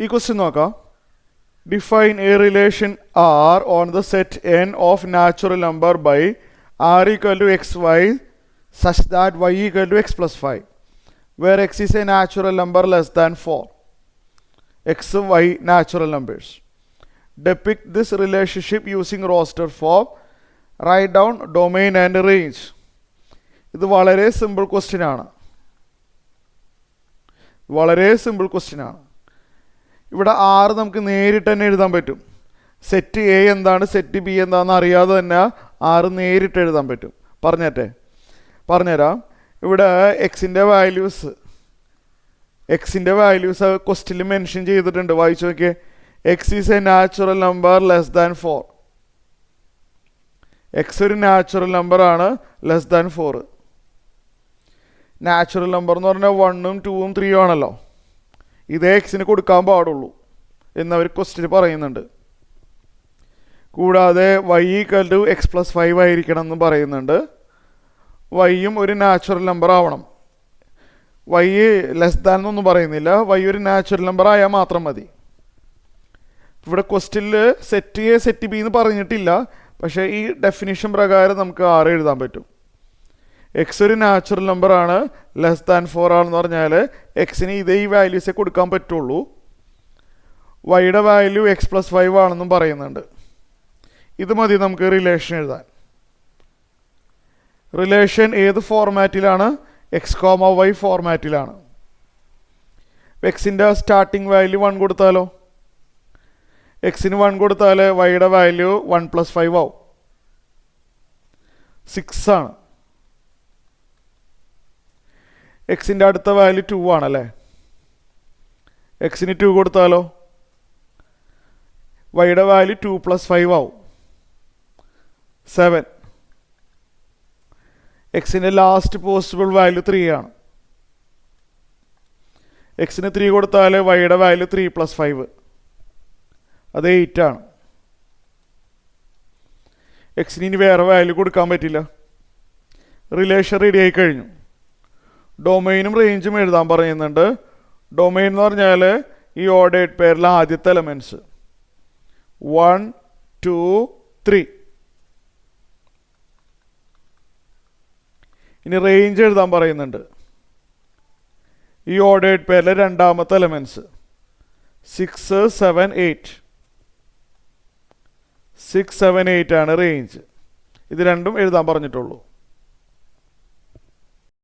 ഈ ക്വസ്റ്റ്യൻ നോക്കാം. Define a relation R on the set N of natural number by R equal to x y such that y equal to x plus 5 where x is a natural number less than 4. എക്സും y natural numbers. Depict this relationship using roster form. Write down domain and range. ഇത് വളരെ simple question ആണ്. ഇവിടെ ആറ് നമുക്ക് നേരിട്ട് തന്നെ എഴുതാൻ പറ്റും. സെറ്റ് എ എന്താണ്, സെറ്റ് ബി എന്താണെന്ന് അറിയാതെ തന്നെ ആറ് നേരിട്ട് എഴുതാൻ പറ്റും. പറഞ്ഞുതരാം. ഇവിടെ എക്സിൻ്റെ വാല്യൂസ് ക്വസ്റ്റ്യനിൽ മെൻഷൻ ചെയ്തിട്ടുണ്ട്. വായിച്ചു നോക്കിയേ. X is a natural number less than 4. X ഒരു നാച്ചുറൽ നമ്പർ ആണ്, ലെസ് ദാൻ 4. നാച്ചുറൽ നമ്പർ എന്ന് പറഞ്ഞാൽ 1ഉം 2ഉം 3ഉം ആണല്ലോ. ഇതേ എക്സിന് കൊടുക്കാൻ പാടുള്ളൂ എന്നവർ ക്വസ്റ്റ്യൻ പറയുന്നുണ്ട്. കൂടാതെ y equal to x plus 5 ആയിരിക്കണം എന്ന് പറയുന്നുണ്ട്. വൈയും ഒരു നാച്ചുറൽ നമ്പർ ആവണം. വൈ ലെസ് ദാൻ എന്നൊന്നും പറയുന്നില്ല. വൈ ഒരു നാച്ചുറൽ നമ്പർ ആയാൽ മാത്രം മതി. ഇവിടെ ക്വസ്റ്റ്യനിൽ സെറ്റ് എ സെറ്റ് ബി എന്ന് പറഞ്ഞിട്ടില്ല. പക്ഷേ ഈ ഡെഫിനിഷൻ പ്രകാരം നമുക്ക് ആറ് എഴുതാൻ പറ്റും. എക്സ് ഒരു നാച്ചുറൽ നമ്പർ ആണ്, ലെസ് ദാൻ 4 ആണെന്ന് പറഞ്ഞാൽ എക്സിന് ഈ വാല്യൂസേ കൊടുക്കാൻ പറ്റുള്ളൂ. വൈയുടെ വാല്യൂ എക്സ് പ്ലസ് 5 ആണെന്നും പറയുന്നുണ്ട്. ഇത് മതി നമുക്ക് റിലേഷൻ എഴുതാൻ. റിലേഷൻ ഏത് ഫോർമാറ്റിലാണ്? എക്സ് കോമ വൈ ഫോർമാറ്റിലാണ്. എക്സിൻ്റെ സ്റ്റാർട്ടിംഗ് വാല്യൂ 1 കൊടുത്താലോ? എക്സിന് 1 കൊടുത്താൽ വൈയുടെ വാല്യൂ 1 + 5 ആവും. 6 ആണ്. എക്സിൻ്റെ അടുത്ത വാല്യൂ 2 ആണല്ലേ. എക്സിന് 2 കൊടുത്താലോ? വൈയുടെ വാല്യൂ 2 + 5 ആവും. 7. എക്സിൻ്റെ ലാസ്റ്റ് പോസിബിൾ വാല്യൂ 3 ആണ്. എക്സിന് 3 കൊടുത്താൽ വൈയുടെ വാല്യൂ 3 + 5, അത് 8 ആണ്. എക്സിന് ഇനി വേറെ വാല്യൂ കൊടുക്കാൻ പറ്റില്ല. റിലേഷൻ റെഡി ആയി കഴിഞ്ഞു. ഡൊമൈനും റേഞ്ചും എഴുതാൻ പറയുന്നുണ്ട്. ഡൊമൈൻ എന്ന് പറഞ്ഞാൽ ഈ ഓർഡേഡ് പേരിലെ ആദ്യത്തെ എലമെൻറ്റ്സ് 1, 2, 3. ഇനി റേഞ്ച് എഴുതാൻ പറയുന്നുണ്ട്. ഈ ഓർഡേഡ് പേരിലെ രണ്ടാമത്തെ എലമെൻറ്റ്സ് 6, 7, 8. 6, 7, 8 ആണ് റേഞ്ച്. ഇത് രണ്ടും എഴുതാൻ പറഞ്ഞിട്ടുള്ളൂ.